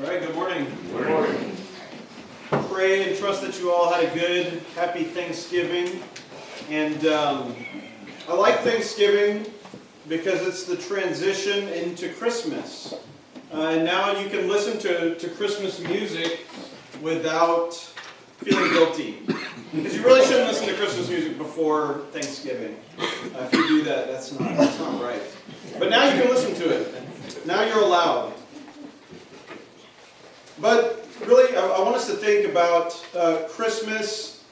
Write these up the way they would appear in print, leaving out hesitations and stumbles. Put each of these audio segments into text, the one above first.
All right, good morning. Good morning. Pray and trust that you all had a good, happy Thanksgiving. And I like Thanksgiving because it's the transition into Christmas. And now you can listen to Christmas music without feeling guilty. Because you really shouldn't listen to Christmas music before Thanksgiving. If you do that, that's not right. But now you can listen to it. Now you're allowed. But really, I want us to think about Christmas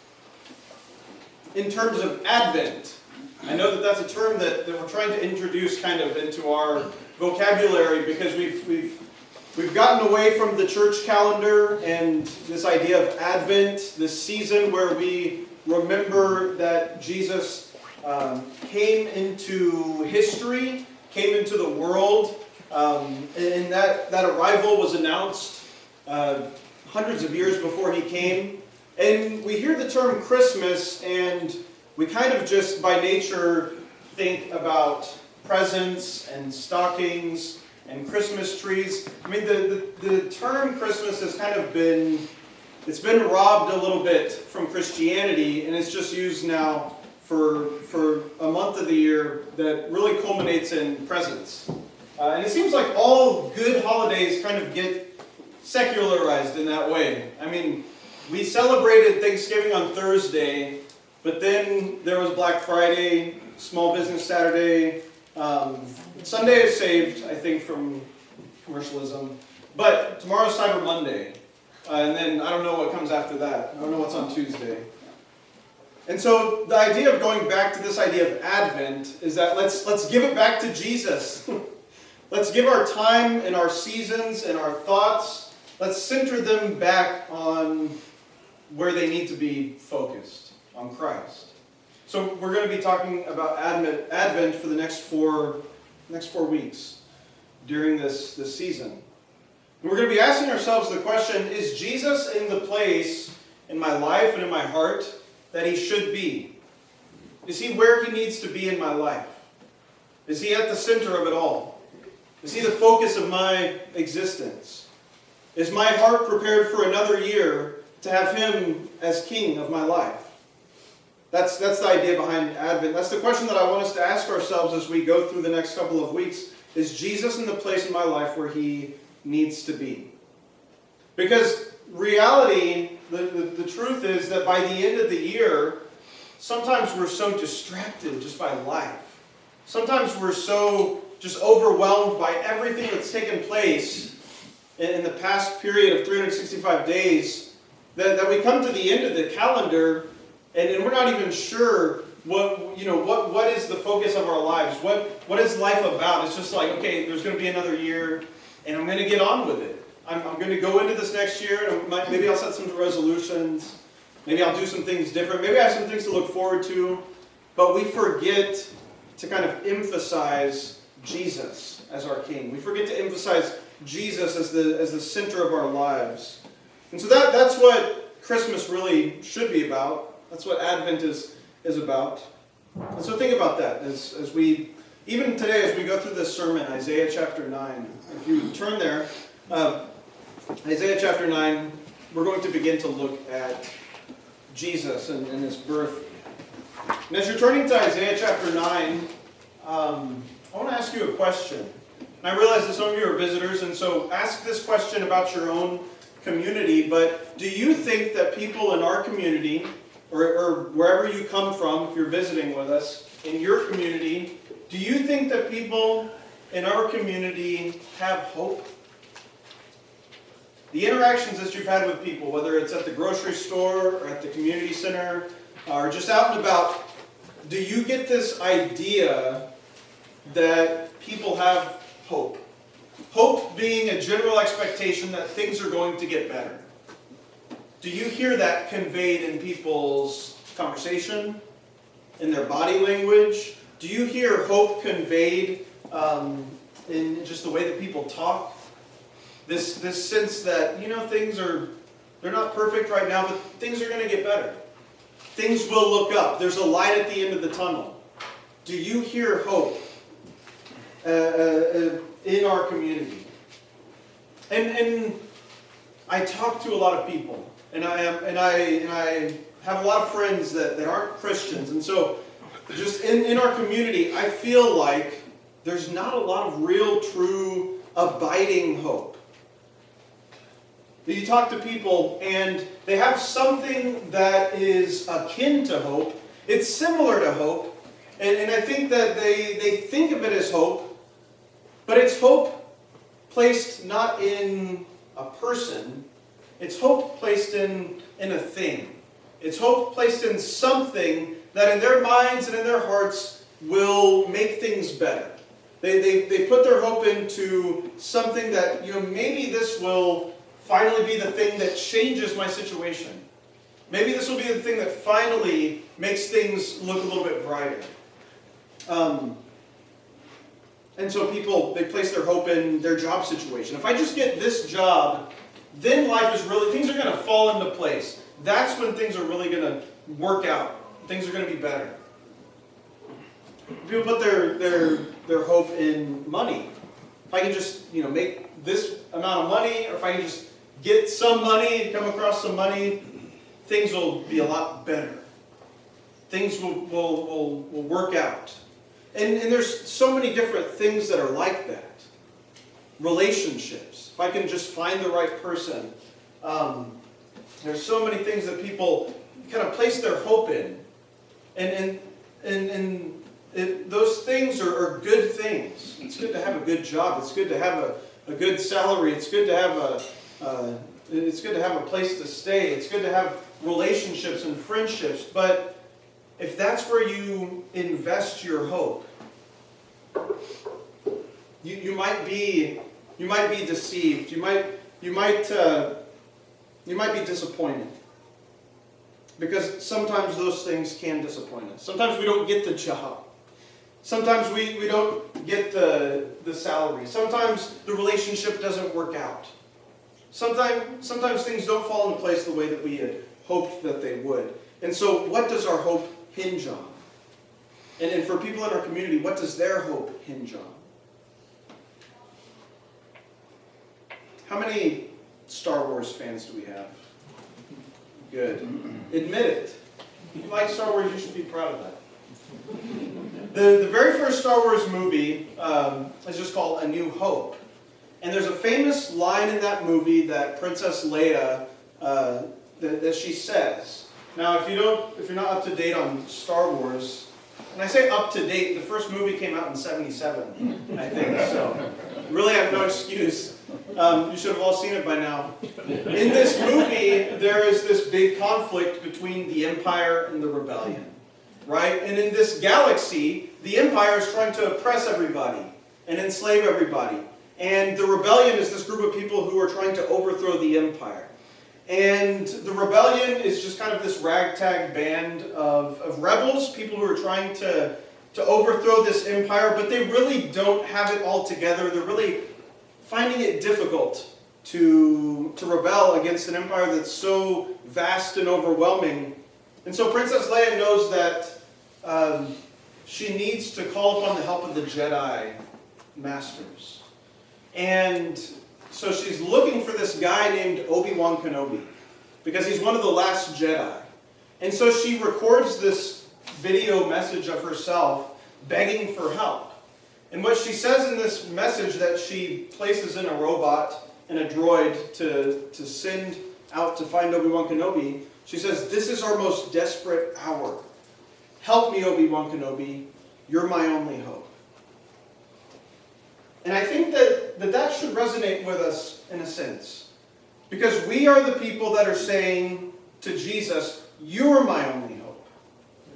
in terms of Advent. I know that that's a term that we're trying to introduce kind of into our vocabulary because we've gotten away from the church calendar and this idea of Advent, this season where we remember that Jesus came into history, came into the world, and that arrival was announced hundreds of years before he came. And we hear the term Christmas and we kind of just by nature think about presents and stockings and Christmas trees. I mean, the term Christmas has kind of been robbed a little bit from Christianity, and it's just used now for a month of the year that really culminates in presents. And it seems like all good holidays kind of get secularized in that way. I mean, we celebrated Thanksgiving on Thursday, but then there was Black Friday, Small Business Saturday. Sunday is saved, I think, from commercialism. But tomorrow's Cyber Monday. And then I don't know what comes after that. I don't know what's on Tuesday. And so the idea of going back to this idea of Advent is that let's give it back to Jesus. Let's give our time and our seasons and our thoughts, let's center them back on where they need to be focused, on Christ. So we're going to be talking about Advent for the next four weeks during this season. And we're going to be asking ourselves the question, is Jesus in the place in my life and in my heart that he should be? Is he where he needs to be in my life? Is he at the center of it all? Is he the focus of my existence? Is my heart prepared for another year to have him as king of my life? That's the idea behind Advent. That's the question that I want us to ask ourselves as we go through the next couple of weeks. Is Jesus in the place in my life where he needs to be? Because reality, the truth is that by the end of the year, sometimes we're so distracted just by life. Sometimes we're so just overwhelmed by everything that's taken place in the past period of 365 days that we come to the end of the calendar and we're not even sure what is the focus of our lives. What is life about? It's just like, okay, there's going to be another year and I'm going to get on with it. I'm going to go into this next year and maybe I'll set some resolutions. Maybe I'll do some things different. Maybe I have some things to look forward to. But we forget to kind of emphasize Jesus as our King. We forget to emphasize Jesus as the center of our lives. And so that's what Christmas really should be about. That's what Advent is about. And so think about that as we, even today as we go through this sermon, Isaiah chapter 9. If you turn there, Isaiah chapter 9, we're going to begin to look at Jesus and his birth. And as you're turning to Isaiah chapter 9, I want to ask you a question. And I realize that some of you are visitors, and so ask this question about your own community. But do you think that people in our community, or wherever you come from, if you're visiting with us, in your community, do you think that people in our community have hope? The interactions that you've had with people, whether it's at the grocery store or at the community center, or just out and about, do you get this idea that people have hope? Hope being a general expectation that things are going to get better. Do you hear that conveyed in people's conversation, in their body language? Do you hear hope conveyed in just the way that people talk? This sense that, they're not perfect right now, but things are going to get better. Things will look up. There's a light at the end of the tunnel. Do you hear hope in our community? And I talk to a lot of people, and I have a lot of friends that aren't Christians, and so just in our community, I feel like there's not a lot of real, true, abiding hope. You talk to people, and they have something that is akin to hope. It's similar to hope, and I think that they think of it as hope, but it's hope placed not in a person. It's hope placed in a thing. It's hope placed in something that in their minds and in their hearts will make things better. They put their hope into something that, maybe this will finally be the thing that changes my situation. Maybe this will be the thing that finally makes things look a little bit brighter. And so people, they place their hope in their job situation. If I just get this job, then things are going to fall into place. That's when things are really going to work out. Things are going to be better. People put their hope in money. If I can just, make this amount of money, or if I can just get some money, come across some money, things will be a lot better. Things will work out. And there's so many different things that are like that. Relationships. If I can just find the right person. There's so many things that people kind of place their hope in. And those things are good things. It's good to have a good job. It's good to have a good salary. It's good to have a place to stay. It's good to have relationships and friendships. But if that's where you invest your hope, you might be deceived. You might be disappointed. Because sometimes those things can disappoint us. Sometimes we don't get the job. Sometimes we don't get the salary. Sometimes the relationship doesn't work out. Sometimes things don't fall into place the way that we had hoped that they would. And so what does our hope hinge on? And for people in our community, what does their hope hinge on? How many Star Wars fans do we have? Good. Admit it. If you like Star Wars, you should be proud of that. The very first Star Wars movie is just called A New Hope. And there's a famous line in that movie that Princess Leia, that she says. Now, if you're not up to date on Star Wars, and I say up to date, the first movie came out in 1977, I think, so really have no excuse. You should have all seen it by now. In this movie, there is this big conflict between the Empire and the Rebellion, right? And in this galaxy, the Empire is trying to oppress everybody and enslave everybody. And the Rebellion is this group of people who are trying to overthrow the Empire. And the Rebellion is just kind of this ragtag band of rebels, people who are trying to overthrow this empire, but they really don't have it all together. They're really finding it difficult to rebel against an empire that's so vast and overwhelming. And so Princess Leia knows that she needs to call upon the help of the Jedi Masters. And so she's looking for this guy named Obi-Wan Kenobi, because he's one of the last Jedi. And so she records this video message of herself begging for help. And what she says in this message that she places in a robot and a droid to send out to find Obi-Wan Kenobi, she says, "This is our most desperate hour. Help me, Obi-Wan Kenobi. You're my only hope." And I think that should resonate with us in a sense. Because we are the people that are saying to Jesus, "You're my only hope."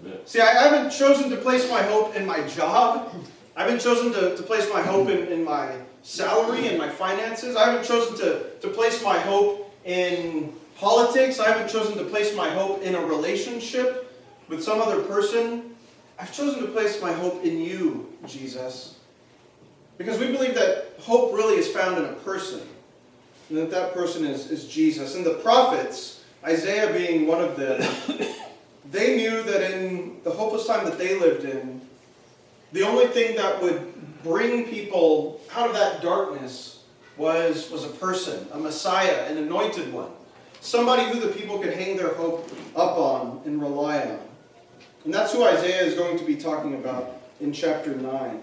Amen. See, I haven't chosen to place my hope in my job. I haven't chosen to place my hope in my salary and my finances. I haven't chosen to place my hope in politics. I haven't chosen to place my hope in a relationship with some other person. I've chosen to place my hope in you, Jesus. Because we believe that hope really is found in a person. And that person is Jesus. And the prophets, Isaiah being one of them, they knew that in the hopeless time that they lived in, the only thing that would bring people out of that darkness was a person, a Messiah, an anointed one. Somebody who the people could hang their hope up on and rely on. And that's who Isaiah is going to be talking about in chapter 9.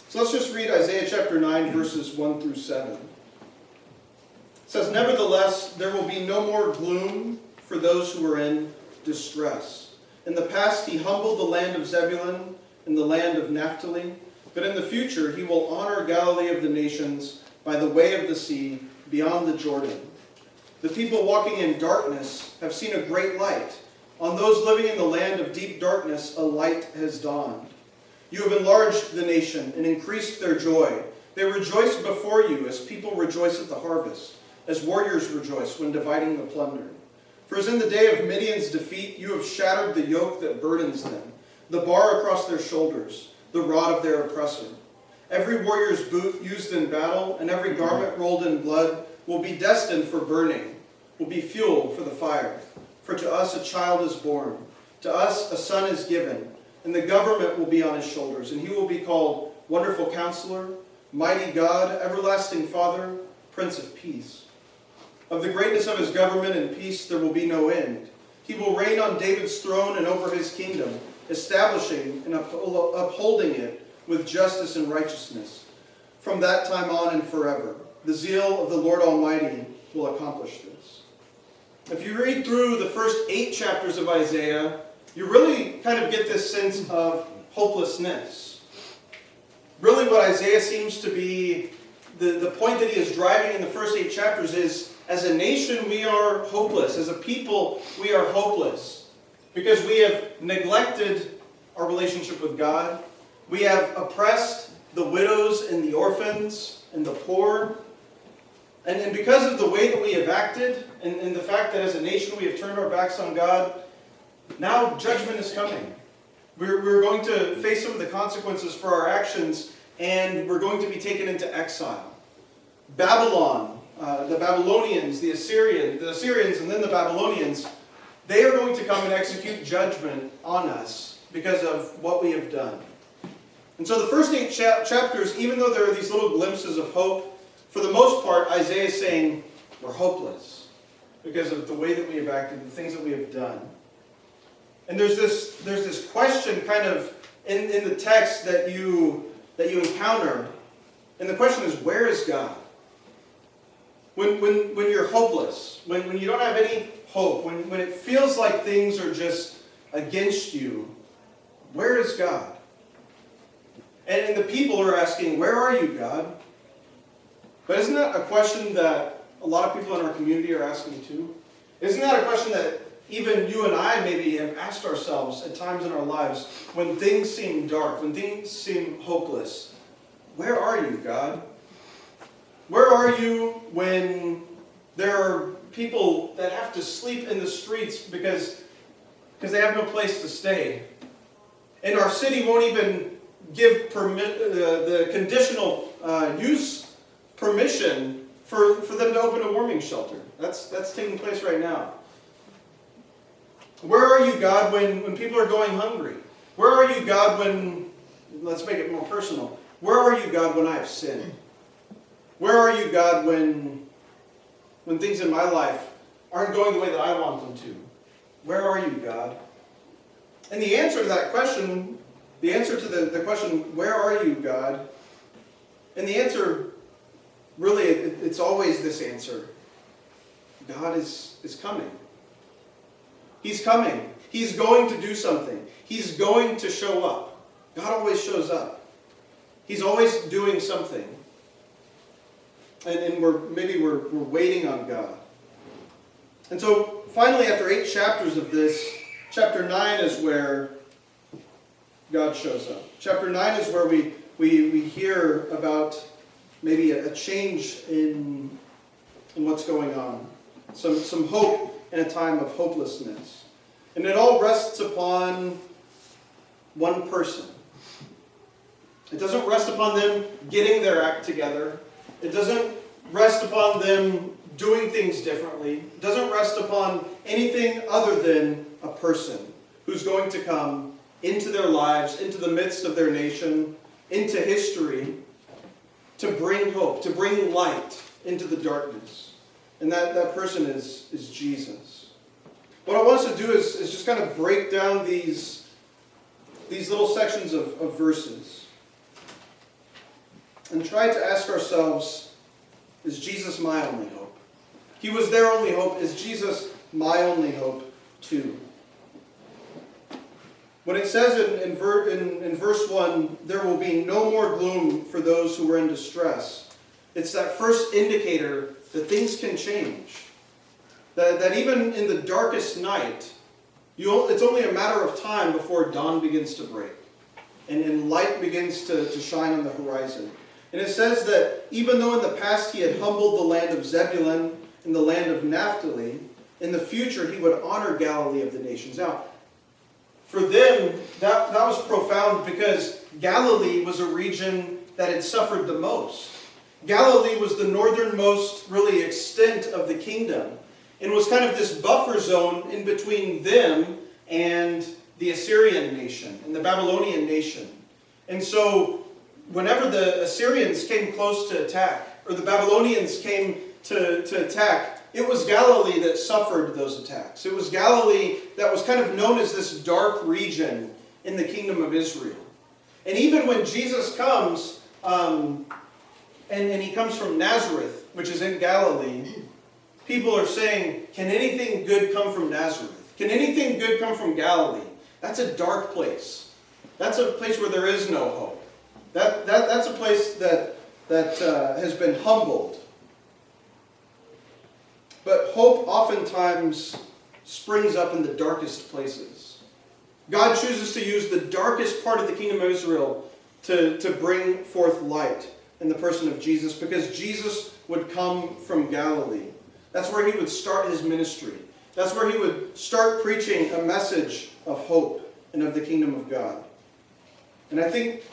So let's just read Isaiah chapter 9, verses 1 through 7. It says, "Nevertheless, there will be no more gloom for those who are in distress. In the past he humbled the land of Zebulun and the land of Naphtali, but in the future he will honor Galilee of the nations by the way of the sea, beyond the Jordan. The people walking in darkness have seen a great light. On those living in the land of deep darkness, a light has dawned. You have enlarged the nation and increased their joy. They rejoice before you as people rejoice at the harvest, as warriors rejoice when dividing the plunder. For as in the day of Midian's defeat, you have shattered the yoke that burdens them, the bar across their shoulders, the rod of their oppressor. Every warrior's boot used in battle and every garment rolled in blood will be destined for burning, will be fuel for the fire. For to us a child is born, to us a son is given, and the government will be on his shoulders, and he will be called Wonderful Counselor, Mighty God, Everlasting Father, Prince of Peace. Of the greatness of his government and peace there will be no end. He will reign on David's throne and over his kingdom, establishing and upholding it with justice and righteousness, from that time on and forever. The zeal of the Lord Almighty will accomplish this." If you read through the first 8 chapters of Isaiah, you really kind of get this sense of hopelessness. Really what Isaiah seems to be, the point that he is driving in the first 8 chapters is, as a nation we are hopeless. As a people we are hopeless. Because we have neglected our relationship with God. We have oppressed the widows and the orphans and the poor. And because of the way that we have acted, and the fact that as a nation we have turned our backs on God, now judgment is coming. We're going to face some of the consequences for our actions, and we're going to be taken into exile. Babylon, the Babylonians, the Assyrians, and then the Babylonians, they are going to come and execute judgment on us because of what we have done. And so the first 8 chapters, even though there are these little glimpses of hope, for the most part, Isaiah is saying we're hopeless because of the way that we have acted, the things that we have done. And there's this question kind of in the text that you encounter, and the question is, where is God? When you're hopeless, when you don't have any hope, when it feels like things are just against you, where is God? And the people are asking, where are you, God? But isn't that a question that a lot of people in our community are asking too? Isn't that a question that even you and I maybe have asked ourselves at times in our lives when things seem dark, when things seem hopeless? Where are you, God? Where are you when there are people that have to sleep in the streets because they have no place to stay? And our city won't even give the conditional use permission for them to open a warming shelter. That's taking place right now. Where are you, God, when people are going hungry? Where are you, God, when, let's make it more personal, where are you, God, when I have sinned? Where are you, God, when things in my life aren't going the way that I want them to? Where are you, God? And the answer to that question, the answer to the question, where are you, God? And the answer, really, it's always this answer. God is coming. He's coming. He's going to do something. He's going to show up. God always shows up. He's always doing something. And we're waiting on God. And so, finally, after 8 chapters of this, chapter 9 is where God shows up. Chapter 9 is where we hear about maybe a change in what's going on. Some hope in a time of hopelessness. And it all rests upon one person. It doesn't rest upon them getting their act together. It doesn't rest upon them doing things differently. It doesn't rest upon anything other than a person who's going to come into their lives, into the midst of their nation, into history, to bring hope, to bring light into the darkness. And that person is Jesus. What I want us to do is just kind of break down these little sections of verses and try to ask ourselves, is Jesus my only hope? He was their only hope. Is Jesus my only hope too? When it says in verse 1, there will be no more gloom for those who are in distress, it's that first indicator that things can change. That even in the darkest night, it's only a matter of time before dawn begins to break and light begins to shine on the horizon. And it says that even though in the past he had humbled the land of Zebulun and the land of Naphtali, in the future he would honor Galilee of the nations. Now, for them, that was profound because Galilee was a region that had suffered the most. Galilee was the northernmost, really, extent of the kingdom and was kind of this buffer zone in between them and the Assyrian nation and the Babylonian nation. And so, whenever the Assyrians came close to attack, or the Babylonians came to attack, it was Galilee that suffered those attacks. It was Galilee that was kind of known as this dark region in the kingdom of Israel. And even when Jesus comes, and he comes from Nazareth, which is in Galilee, people are saying, can anything good come from Nazareth? Can anything good come from Galilee? That's a dark place. That's a place where there is no hope. That's a place that has been humbled. But hope oftentimes springs up in the darkest places. God chooses to use the darkest part of the kingdom of Israel to bring forth light in the person of Jesus, because Jesus would come from Galilee. That's where he would start his ministry. That's where he would start preaching a message of hope and of the kingdom of God. And I think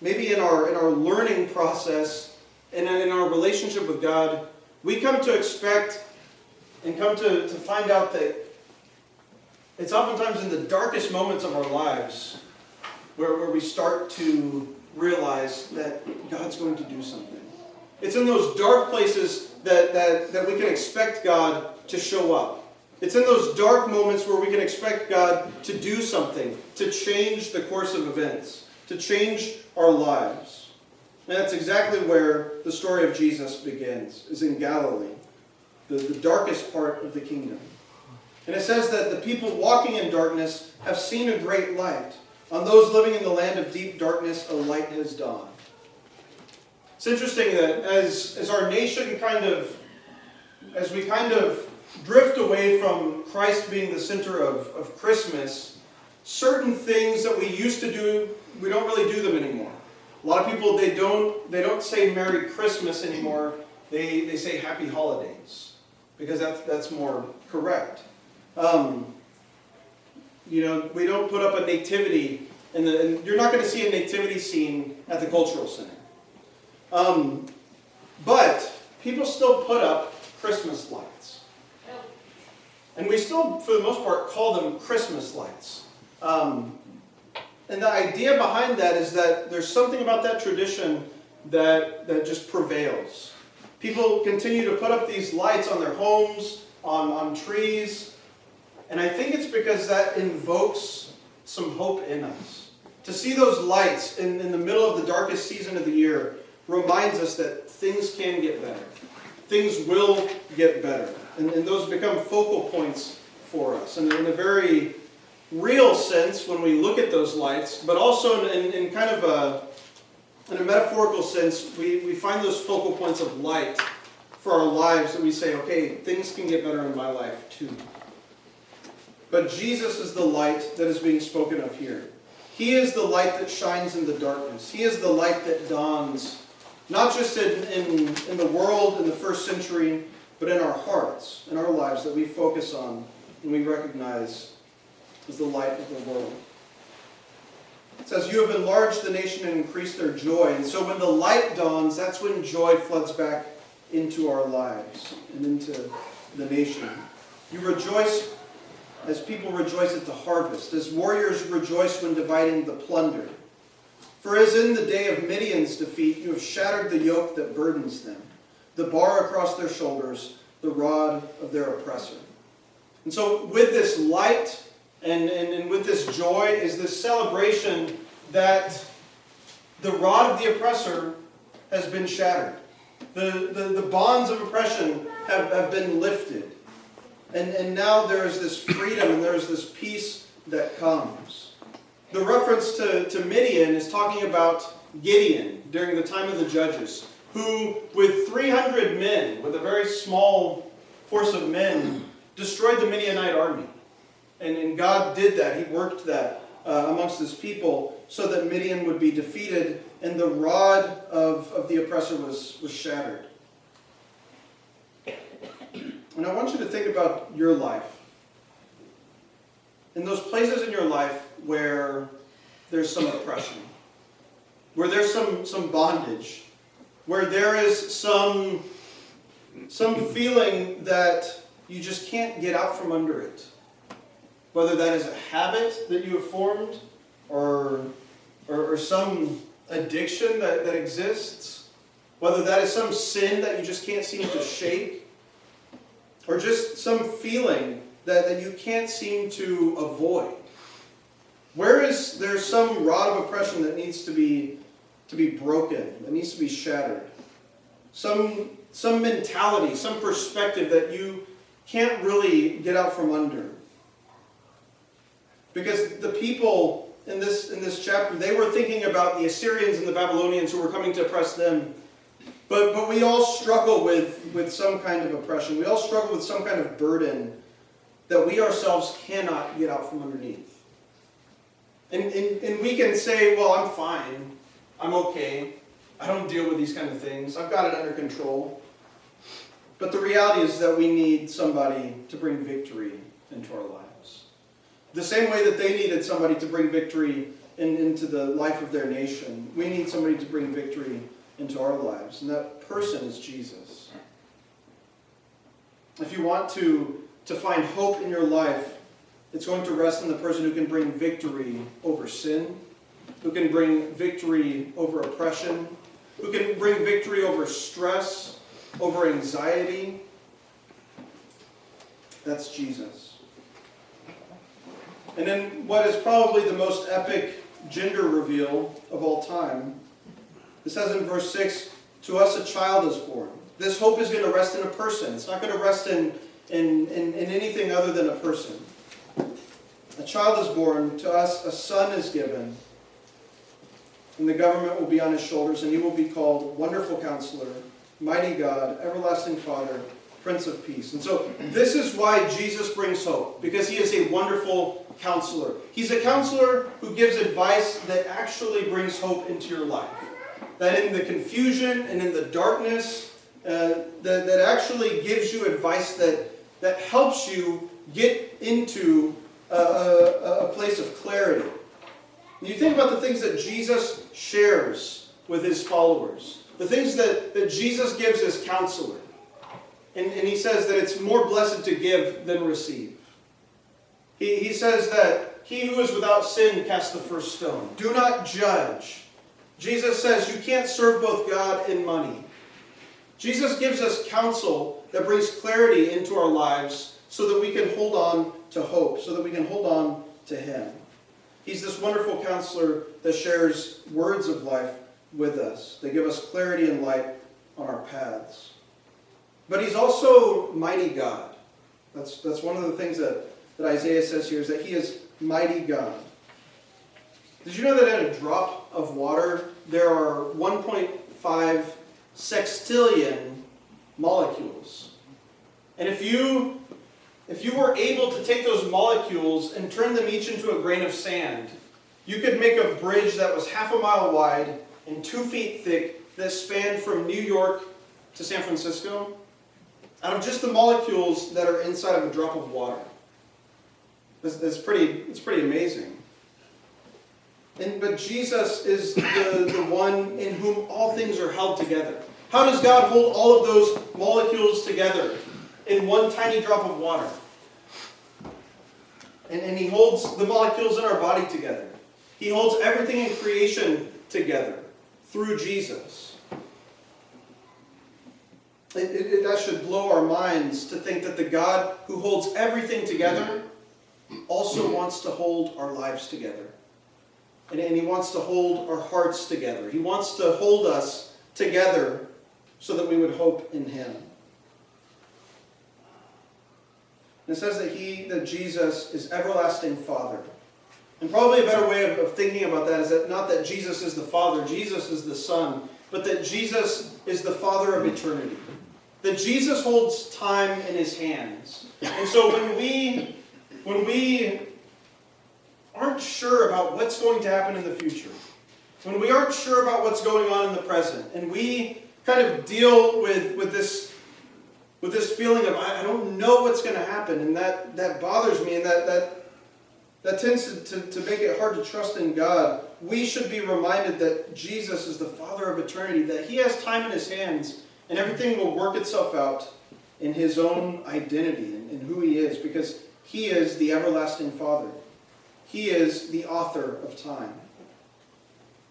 maybe in our learning process and in our relationship with God, we come to expect and come to find out that it's oftentimes in the darkest moments of our lives where we start to realize that God's going to do something. It's in those dark places that we can expect God to show up. It's in those dark moments where we can expect God to do something, to change the course of events, to change our lives. And that's exactly where the story of Jesus begins, is in Galilee, the darkest part of the kingdom. And it says that the people walking in darkness have seen a great light. On those living in the land of deep darkness, a light has dawned. It's interesting that as our nation as we drift away from Christ being the center of Christmas, certain things that we used to do, we don't really do them anymore. A lot of people, they don't say Merry Christmas anymore. They say Happy Holidays, because that's more correct. We don't put up a nativity, and you're not going to see a nativity scene at the cultural center. But people still put up Christmas lights. And we still, for the most part, call them Christmas lights. And the idea behind that is that there's something about that tradition that just prevails. People continue to put up these lights on their homes, on trees, and I think it's because that invokes some hope in us. To see those lights in the middle of the darkest season of the year reminds us that things can get better. Things will get better. And those become focal points for us. And in a very real sense when we look at those lights, but also in kind of in a metaphorical sense, we find those focal points of light for our lives, and we say, okay, things can get better in my life too. But Jesus is the light that is being spoken of here. He is the light that shines in the darkness. He is the light that dawns, not just in the world in the first century, but in our hearts, in our lives, that we focus on and we recognize as the light of the world. It says, you have enlarged the nation and increased their joy. And so when the light dawns, that's when joy floods back into our lives and into the nation. You rejoice as people rejoice at the harvest, as warriors rejoice when dividing the plunder. For as in the day of Midian's defeat, you have shattered the yoke that burdens them, the bar across their shoulders, the rod of their oppressor. And so with this light and with this joy is this celebration that the rod of the oppressor has been shattered. The bonds of oppression have been lifted. And now there is this freedom and there is this peace that comes. The reference to Midian is talking about Gideon during the time of the Judges, who with 300 men, with a very small force of men, destroyed the Midianite army. And God did that. He worked that amongst his people so that Midian would be defeated and the rod of the oppressor was shattered. And I want you to think about your life. In those places in your life where there's some oppression, where there's some bondage, where there is some feeling that you just can't get out from under it. Whether that is a habit that you have formed or some addiction that exists, whether that is some sin that you just can't seem to shake, or just some feeling that you can't seem to avoid. Where is there some rod of oppression that needs to be broken, that needs to be shattered? Some mentality, some perspective that you can't really get out from under. Because the people in this chapter, they were thinking about the Assyrians and the Babylonians who were coming to oppress them. But we all struggle with some kind of oppression. We all struggle with some kind of burden that we ourselves cannot get out from underneath. And we can say, well, I'm fine. I'm okay. I don't deal with these kind of things. I've got it under control. But the reality is that we need somebody to bring victory into our lives. The same way that they needed somebody to bring victory into the life of their nation, we need somebody to bring victory into our lives. And that person is Jesus. If you want to find hope in your life, it's going to rest in the person who can bring victory over sin, who can bring victory over oppression, who can bring victory over stress, over anxiety. That's Jesus. And then what is probably the most epic gender reveal of all time, it says in verse 6, to us a child is born. This hope is going to rest in a person. It's not going to rest in anything other than a person. A child is born, to us a son is given, and the government will be on his shoulders, and he will be called Wonderful Counselor, Mighty God, Everlasting Father, Prince of Peace. And so this is why Jesus brings hope, because he is a wonderful counselor. He's a counselor who gives advice that actually brings hope into your life. That in the confusion and in the darkness, that actually gives you advice that helps you get into a place of clarity. And you think about the things that Jesus shares with his followers, the things that Jesus gives as counselor. And he says that it's more blessed to give than receive. He says that he who is without sin cast the first stone. Do not judge. Jesus says you can't serve both God and money. Jesus gives us counsel that brings clarity into our lives so that we can hold on to hope, so that we can hold on to him. He's this wonderful counselor that shares words of life with us. They give us clarity and light on our paths. But he's also mighty God. That's one of the things that Isaiah says here, is that he is mighty God. Did you know that in a drop of water, there are 1.5 sextillion molecules? And if you were able to take those molecules and turn them each into a grain of sand, you could make a bridge that was 1/2 mile wide and 2 feet thick that spanned from New York to San Francisco out of just the molecules that are inside of a drop of water. It's pretty amazing. But Jesus is the one in whom all things are held together. How does God hold all of those molecules together in one tiny drop of water? And he holds the molecules in our body together. He holds everything in creation together through Jesus. That should blow our minds to think that the God who holds everything together also wants to hold our lives together. And He wants to hold our hearts together. He wants to hold us together so that we would hope in Him. And it says that Jesus is everlasting Father. And probably a better way of thinking about that is that not that Jesus is the Father, Jesus is the Son, but that Jesus is the Father of eternity. That Jesus holds time in His hands. And so when we aren't sure about what's going to happen in the future, when we aren't sure about what's going on in the present, and we kind of deal with this feeling of, I don't know what's going to happen, and that bothers me, and that tends to make it hard to trust in God, we should be reminded that Jesus is the Father of eternity, that He has time in His hands, and everything will work itself out in His own identity and who He is, because He is the everlasting Father. He is the author of time.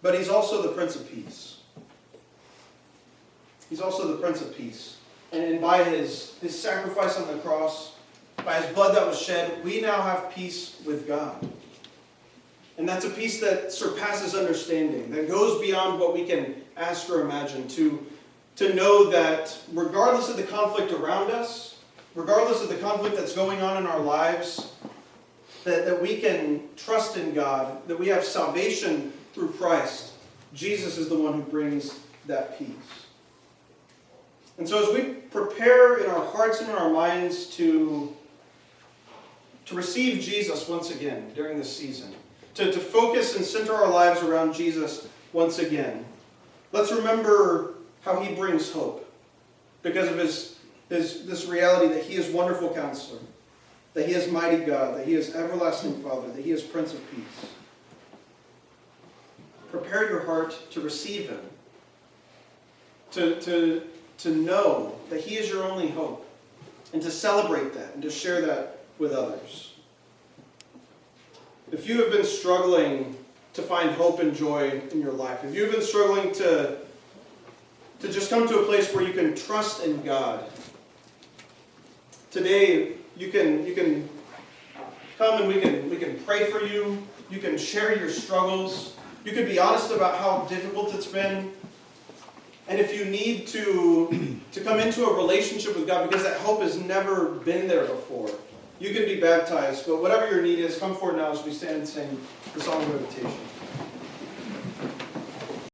But He's also the Prince of Peace. He's also the Prince of Peace. And by His sacrifice on the cross, by His blood that was shed, we now have peace with God. And that's a peace that surpasses understanding, that goes beyond what we can ask or imagine, to know that regardless of the conflict around us, regardless of the conflict that's going on in our lives, that we can trust in God, that we have salvation through Christ. Jesus is the one who brings that peace. And so as we prepare in our hearts and in our minds to receive Jesus once again during this season, to focus and center our lives around Jesus once again, let's remember how He brings hope because of this reality that He is wonderful counselor, that He is mighty God, that He is everlasting Father, that He is Prince of Peace. Prepare your heart to receive Him, to know that He is your only hope, and to celebrate that and to share that with others. If you have been struggling to find hope and joy in your life, if you've been struggling to just come to a place where you can trust in God, today you can come and we can pray for you. You can share your struggles. You can be honest about how difficult it's been. And if you need to come into a relationship with God because that hope has never been there before, you can be baptized. But whatever your need is, come forward now as we stand and sing the song of invitation.